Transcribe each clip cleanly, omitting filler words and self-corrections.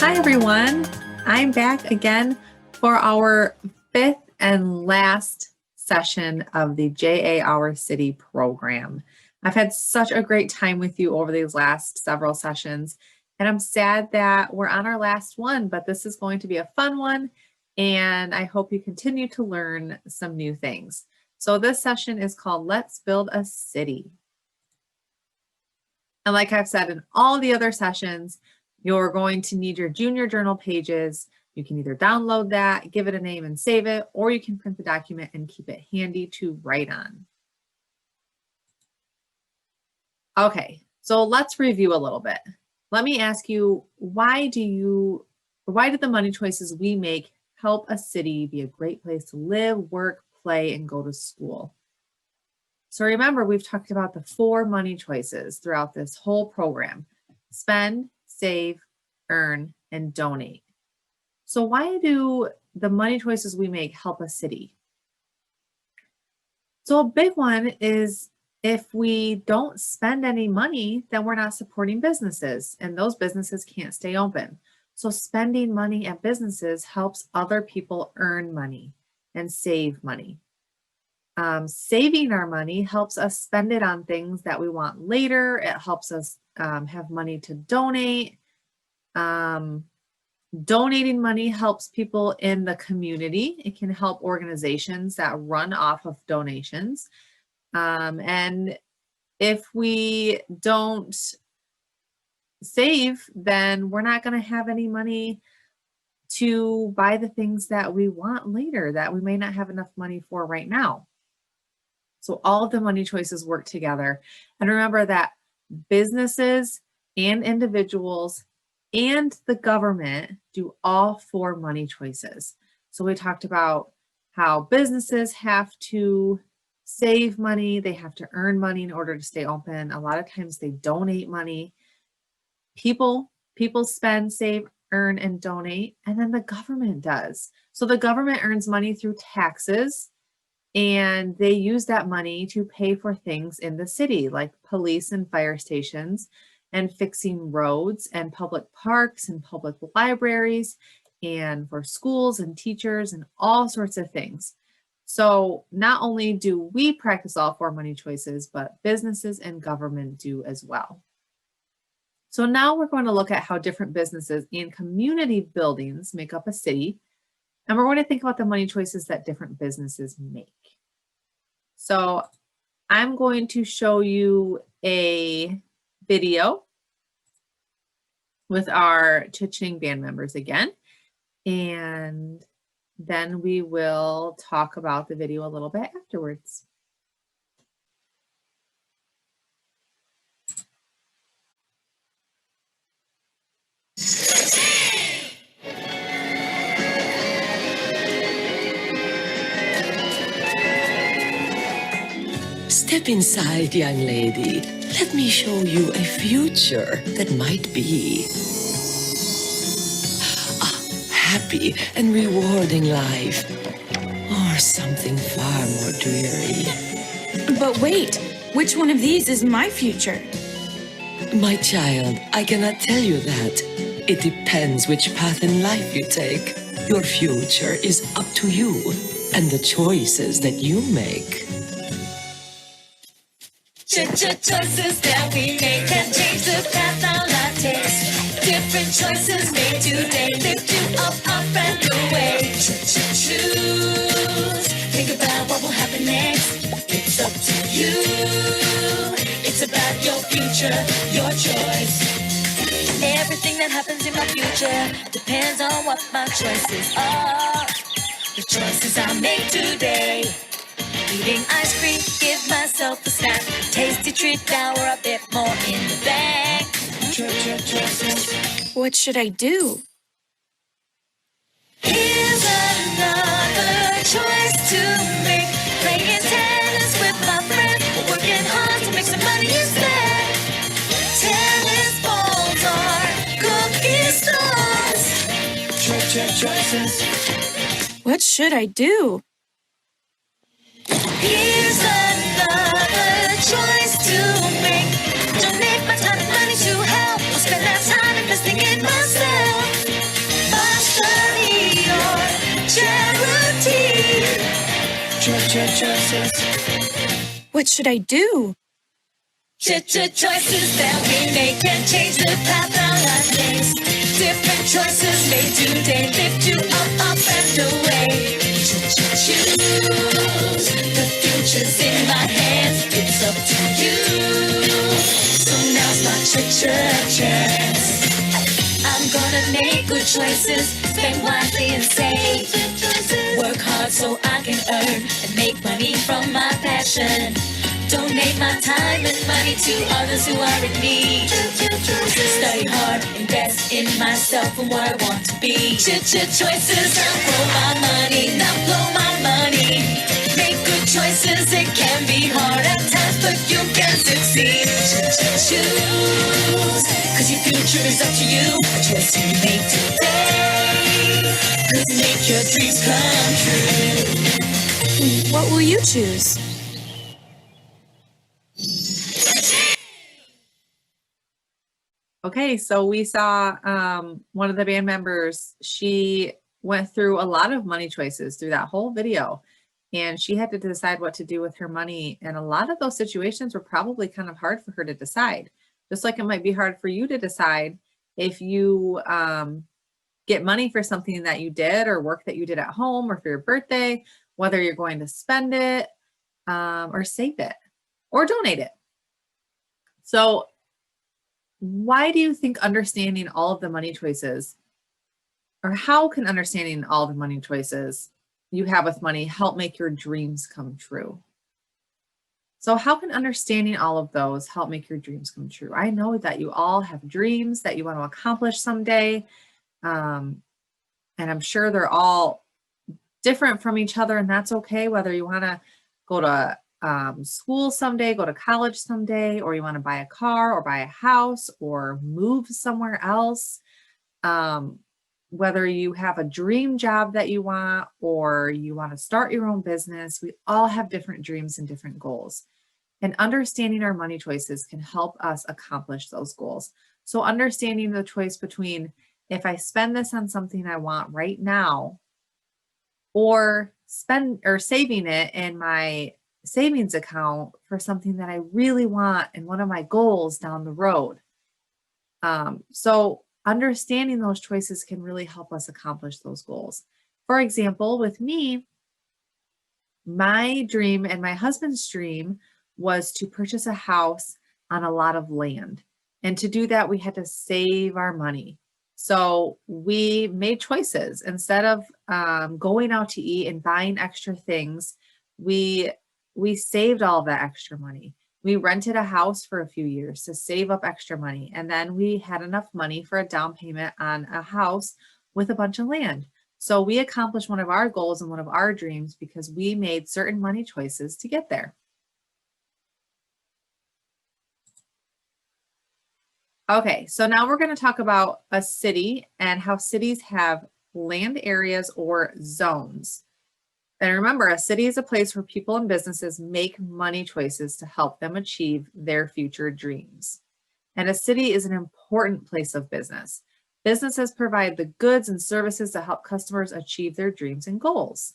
Hi, everyone. I'm back again for our fifth and last session of the JA Our City program. I've had such a great time with you over these last several sessions, and I'm sad that we're on our last one, but this is going to be a fun one, and I hope you continue to learn some new things. So this session is called Let's Build a City. And like I've said in all the other sessions, you're going to need your junior journal pages. You can either download that, give it a name and save it, or you can print the document and keep it handy to write on. Okay, so let's review a little bit. Let me ask you, why did the money choices we make help a city be a great place to live, work, play, and go to school? So remember, we've talked about the 4 money choices throughout this whole program: spend, save, earn, and donate. So why do the money choices we make help a city? So a big one is if we don't spend any money, then we're not supporting businesses, and those businesses can't stay open. So spending money at businesses helps other people earn money and save money. Saving our money helps us spend it on things that we want later. It helps us have money to donate. Donating money helps people in the community. It can help organizations that run off of donations. And if we don't save, then we're not going to have any money to buy the things that we want later that we may not have enough money for right now. So all of the money choices work together. And remember that businesses and individuals and the government do all 4 money choices. So we talked about how businesses have to save money, they have to earn money in order to stay open. A lot of times they donate money. People spend, save, earn, and donate, and then the government does. So the government earns money through taxes, and they use that money to pay for things in the city, like police and fire stations, and fixing roads and public parks and public libraries, and for schools and teachers and all sorts of things. So not only do we practice all 4 money choices, but businesses and government do as well. So now we're going to look at how different businesses and community buildings make up a city. And we're going to think about the money choices that different businesses make. So I'm going to show you a video with our Cha-Ching band members again, and then we will talk about the video a little bit afterwards. Step inside, young lady. Let me show you a future that might be a happy and rewarding life, or something far more dreary. But wait, which one of these is my future? My child, I cannot tell you that. It depends which path in life you take. Your future is up to you and the choices that you make. Choices that we make can change the path our life takes. Different choices made today lift you up a brand new way. Choose. Think about what will happen next. It's up to you. It's about your future, your choice. Everything that happens in my future depends on what my choices are. The choices I make today. Eating ice cream, give myself a snack. Tasty treat, now we're a bit more in the bag. What should I do? Here's another choice to make. Playing tennis with my friends, working hard to make some money instead. Tennis balls are cookie stars. Choices. What should I do? Here's another choice to make. Donate my time and money to help. I'll spend that time investing in myself. choices. What should I do? Choices that we make can change the path our life takes. Different choices made today lift you up and away. Choose. The future's in my hands. It's up to you. So now's my chance. I'm gonna make good choices, spend wisely and save. Work hard so I can earn and make money from my passion. Donate my time and money to others who are in need. Study hard, invest in myself and where I want to be. Choices, not blow my money, not blow my money. Make good choices, it can be hard at times, but you can succeed. Choose, cause your future is up to you. A choice you make today could make your dreams come true. What will you choose? Okay, so we saw one of the band members, she went through a lot of money choices through that whole video, and she had to decide what to do with her money. And a lot of those situations were probably kind of hard for her to decide, just like it might be hard for you to decide if you get money for something that you did or work that you did at home or for your birthday, whether you're going to spend it or save it or donate it. So why do you think understanding all of the money choices, or how can understanding all the money choices you have with money help make your dreams come true? So how can understanding all of those help make your dreams come true? I know that you all have dreams that you want to accomplish someday. And I'm sure they're all different from each other, and that's okay. Whether you want to go to school someday, go to college someday, or you want to buy a car or buy a house or move somewhere else, whether you have a dream job that you want or you want to start your own business, we all have different dreams and different goals. And understanding our money choices can help us accomplish those goals. So understanding the choice between if I spend this on something I want right now, or saving it in my savings account for something that I really want and one of my goals down the road. So understanding those choices can really help us accomplish those goals. For example, with me, my dream and my husband's dream was to purchase a house on a lot of land. And to do that, we had to save our money. So we made choices. Instead of going out to eat and buying extra things, we saved all of that extra money. We rented a house for a few years to save up extra money. And then we had enough money for a down payment on a house with a bunch of land. So we accomplished one of our goals and one of our dreams because we made certain money choices to get there. Okay, so now we're going to talk about a city and how cities have land areas or zones. And remember, a city is a place where people and businesses make money choices to help them achieve their future dreams. And a city is an important place of business. Businesses provide the goods and services to help customers achieve their dreams and goals.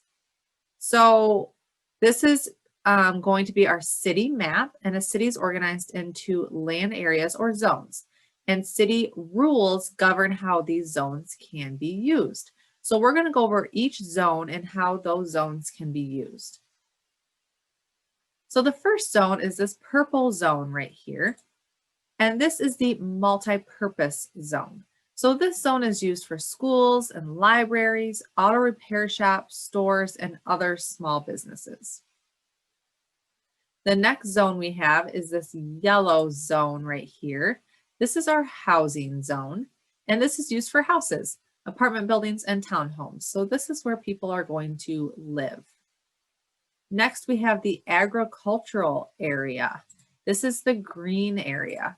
So this is going to be our city map, and a city is organized into land areas or zones. And city rules govern how these zones can be used. So we're going to go over each zone and how those zones can be used. So the first zone is this purple zone right here. And this is the multi-purpose zone. So this zone is used for schools and libraries, auto repair shops, stores, and other small businesses. The next zone we have is this yellow zone right here. This is our housing zone, and this is used for houses, apartment buildings, and townhomes. So this is where people are going to live. Next, we have the agricultural area. This is the green area,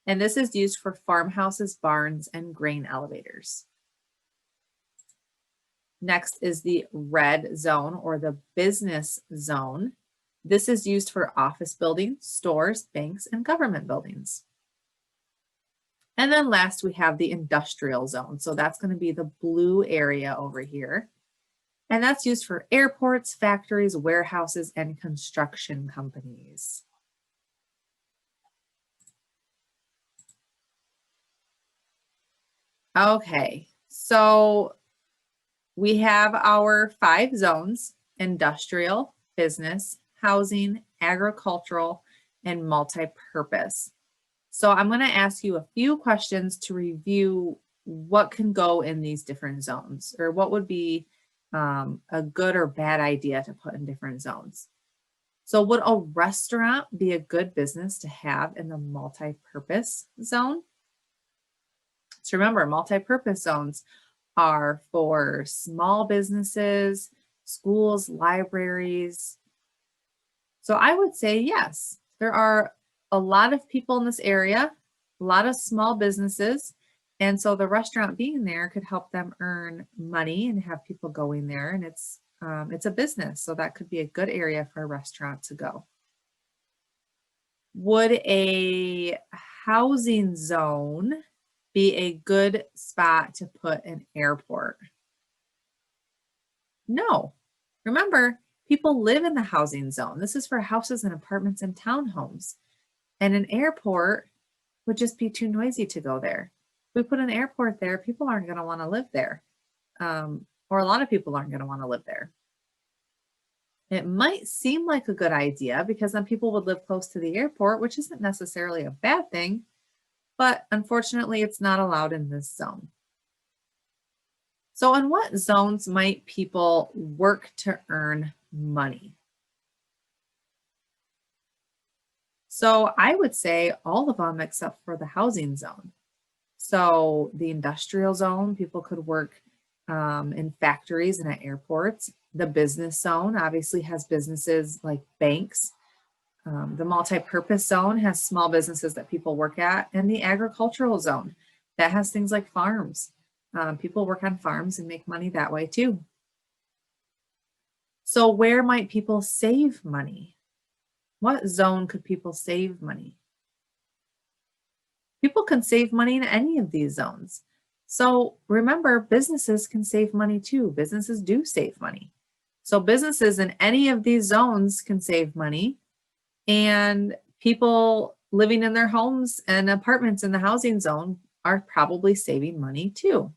and this is used for farmhouses, barns, and grain elevators. Next is the red zone, or the business zone. This is used for office buildings, stores, banks, and government buildings. And then last, we have the industrial zone. So that's going to be the blue area over here. And that's used for airports, factories, warehouses, and construction companies. Okay, so we have our 5 zones: industrial, business, housing, agricultural, and multi-purpose. So I'm going to ask you a few questions to review what can go in these different zones, or what would be a good or bad idea to put in different zones. So would a restaurant be a good business to have in the multi-purpose zone? So remember, multi-purpose zones are for small businesses, schools, libraries. So I would say yes, there are a lot of people in this area, a lot of small businesses. And so the restaurant being there could help them earn money and have people going there. And it's a business, so that could be a good area for a restaurant to go. Would a housing zone be a good spot to put an airport? No. Remember, people live in the housing zone. This is for houses and apartments and townhomes. And an airport would just be too noisy to go there. If we put an airport there, people aren't going to want to live there. Or a lot of people aren't going to want to live there. It might seem like a good idea because then people would live close to the airport, which isn't necessarily a bad thing, but unfortunately it's not allowed in this zone. So in what zones might people work to earn money? So I would say all of them except for the housing zone. So the industrial zone, people could work in factories and at airports. The business zone obviously has businesses like banks. The multi-purpose zone has small businesses that people work at, and the agricultural zone that has things like farms. People work on farms and make money that way too. So where might people save money? What zone could people save money? People can save money in any of these zones. So remember, businesses can save money too. Businesses do save money. So businesses in any of these zones can save money, and people living in their homes and apartments in the housing zone are probably saving money too.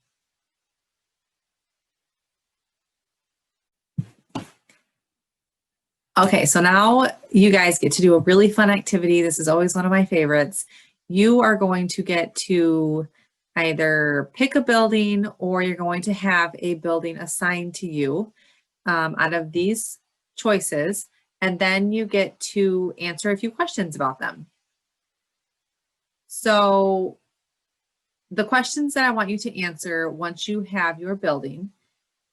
Okay, so now you guys get to do a really fun activity. This is always one of my favorites. You are going to get to either pick a building, or you're going to have a building assigned to you out of these choices, and then you get to answer a few questions about them. So the questions that I want you to answer once you have your building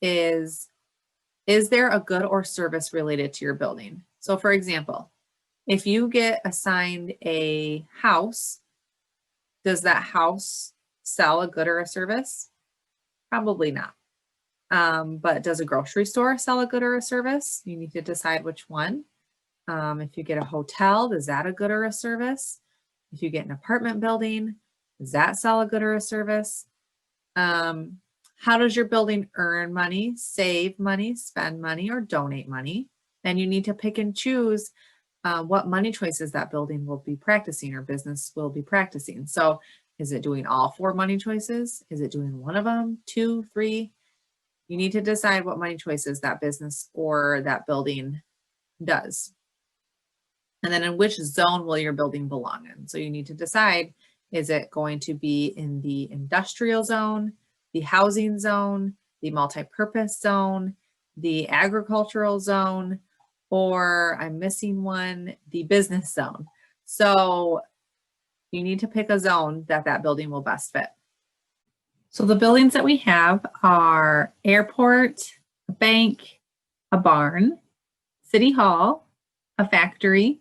is there a good or service related to your building? So for example, if you get assigned a house, does that house sell a good or a service? Probably not. But does a grocery store sell a good or a service? You need to decide which one. If you get a hotel, is that a good or a service? If you get an apartment building, does that sell a good or a service? How does your building earn money, save money, spend money, or donate money? And you need to pick and choose what money choices that building will be practicing or business will be practicing. So is it doing all 4 money choices? Is it doing one of them, 2, 3? You need to decide what money choices that business or that building does. And then in which zone will your building belong in? So you need to decide, is it going to be in the industrial zone, the housing zone, the multi-purpose zone, the agricultural zone, or I'm missing one, the business zone. So you need to pick a zone that that building will best fit. So the buildings that we have are airport, a bank, a barn, city hall, a factory,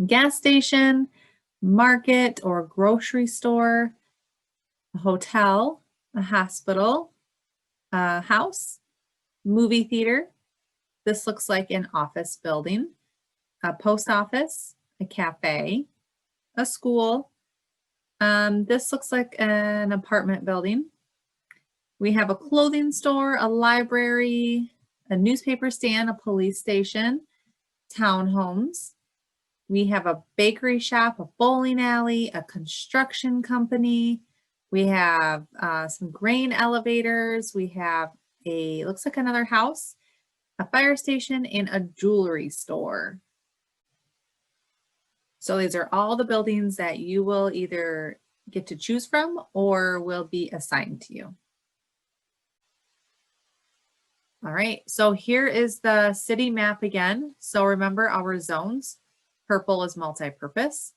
gas station, market or grocery store, a hotel, a hospital, a house, movie theater. This looks like an office building, a post office, a cafe, a school. This looks like an apartment building, We have a clothing store, a library, a newspaper stand, a police station, townhomes. We have a bakery shop, a bowling alley, a construction company. We have some grain elevators. We have looks like another house, a fire station, and a jewelry store. So these are all the buildings that you will either get to choose from or will be assigned to you. All right, so here is the city map again. So remember our zones. Purple is multi-purpose,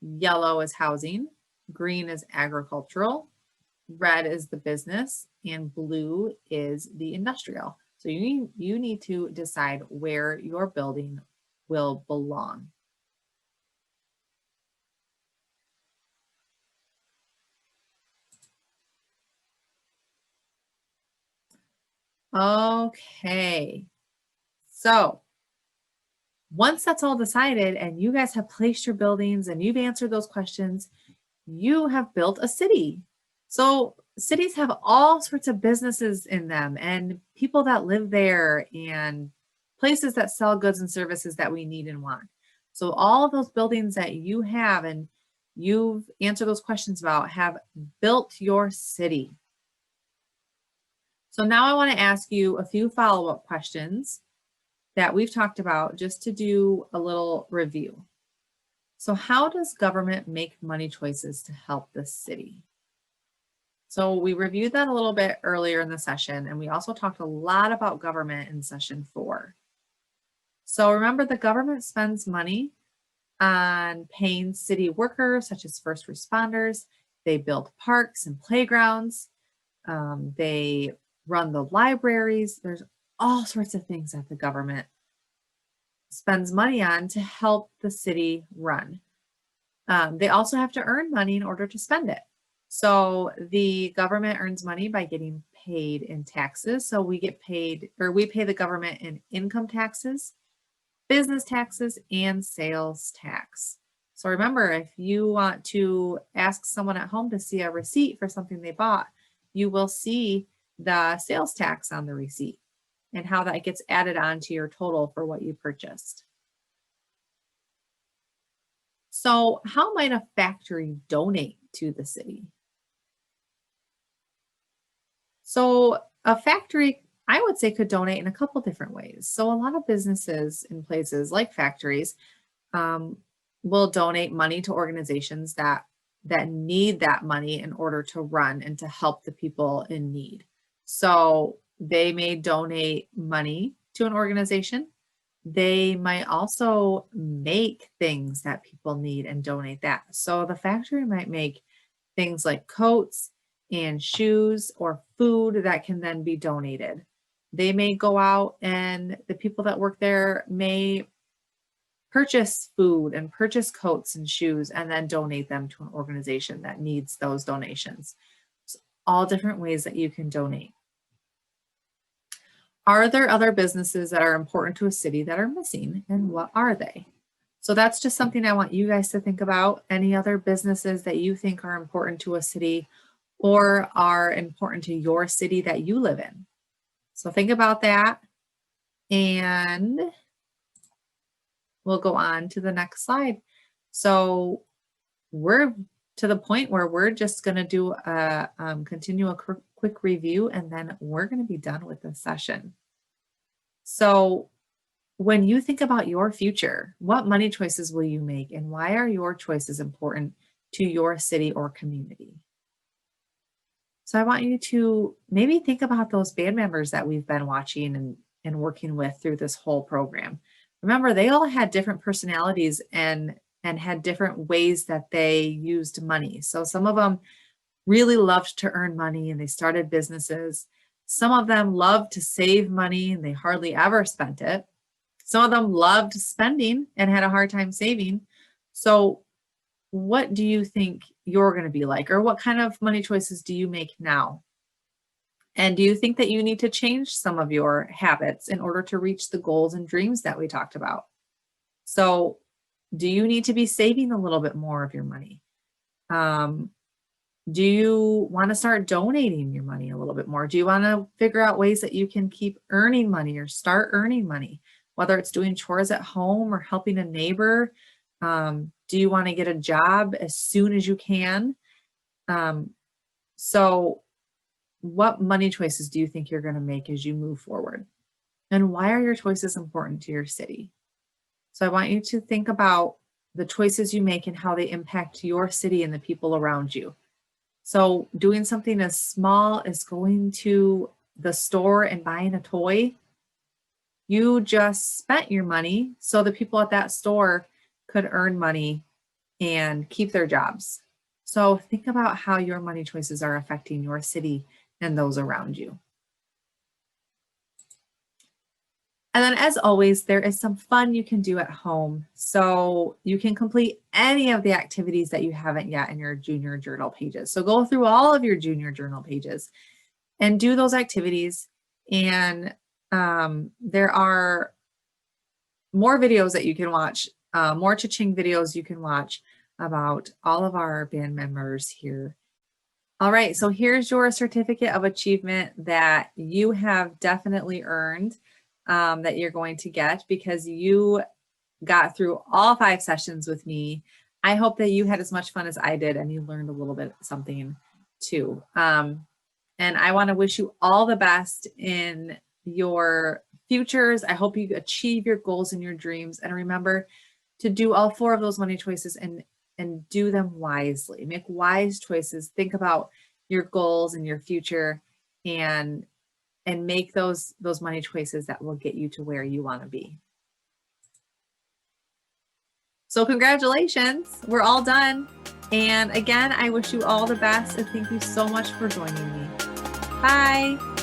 yellow is housing, green is agricultural, red is the business, and blue is the industrial. So you need to decide where your building will belong. Okay, so once that's all decided and you guys have placed your buildings and you've answered those questions, you have built a city. So cities have all sorts of businesses in them and people that live there and places that sell goods and services that we need and want. So all of those buildings that you have and you've answered those questions about have built your city. So now I want to ask you a few follow-up questions that we've talked about just to do a little review. So how does government make money choices to help the city? So we reviewed that a little bit earlier in the session, and we also talked a lot about government in session 4. So remember, the government spends money on paying city workers such as first responders. They build parks and playgrounds. They run the libraries. There's all sorts of things that the government spends money on to help the city run. They also have to earn money in order to spend it. So the government earns money by getting paid in taxes. So we get paid, or we pay the government in income taxes, business taxes, and sales tax. So remember, if you want to ask someone at home to see a receipt for something they bought, you will see the sales tax on the receipt and how that gets added on to your total for what you purchased. So how might a factory donate to the city? So a factory, I would say, could donate in a couple different ways. So a lot of businesses in places like factories will donate money to organizations that need that money in order to run and to help the people in need. So they may donate money to an organization. They might also make things that people need and donate that. So the factory might make things like coats and shoes or food that can then be donated. They may go out and the people that work there may purchase food and purchase coats and shoes and then donate them to an organization that needs those donations. So all different ways that you can donate. Are there other businesses that are important to a city that are missing, and what are they? So that's just something I want you guys to think about. Any other businesses that you think are important to a city or are important to your city that you live in? So think about that, and we'll go on to the next slide. So we're to the point where we're just going to do a continue a quick review, and then we're going to be done with this session. So when you think about your future, what money choices will you make, and why are your choices important to your city or community? So I want you to maybe think about those band members that we've been watching and working with through this whole program. Remember, they all had different personalities and had different ways that they used money. So some of them really loved to earn money and they started businesses. Some of them loved to save money and they hardly ever spent it. Some of them loved spending and had a hard time saving. So what do you think you're going to be like, or what kind of money choices do you make now? And do you think that you need to change some of your habits in order to reach the goals and dreams that we talked about? So do you need to be saving a little bit more of your money? Do you want to start donating your money a little bit more? Do you want to figure out ways that you can keep earning money or start earning money, whether it's doing chores at home or helping a neighbor? Do you want to get a job as soon as you can? So what money choices do you think you're going to make as you move forward? And why are your choices important to your city? So I want you to think about the choices you make and how they impact your city and the people around you. So doing something as small as going to the store and buying a toy, you just spent your money so the people at that store could earn money and keep their jobs. So think about how your money choices are affecting your city and those around you. And then as always, there is some fun you can do at home. So you can complete any of the activities that you haven't yet in your junior journal pages. So go through all of your junior journal pages and do those activities. And there are more videos that you can watch, more cha-ching videos you can watch about all of our band members here. All right, so here's your certificate of achievement that you have definitely earned. That you're going to get because you got through all 5 sessions with me. I hope that you had as much fun as I did and you learned a little bit something too. And I want to wish you all the best in your futures. I hope you achieve your goals and your dreams. And remember to do all 4 of those money choices and do them wisely. Make wise choices. Think about your goals and your future and make those money choices that will get you to where you want to be. So congratulations, we're all done. And again, I wish you all the best and thank you so much for joining me. Bye.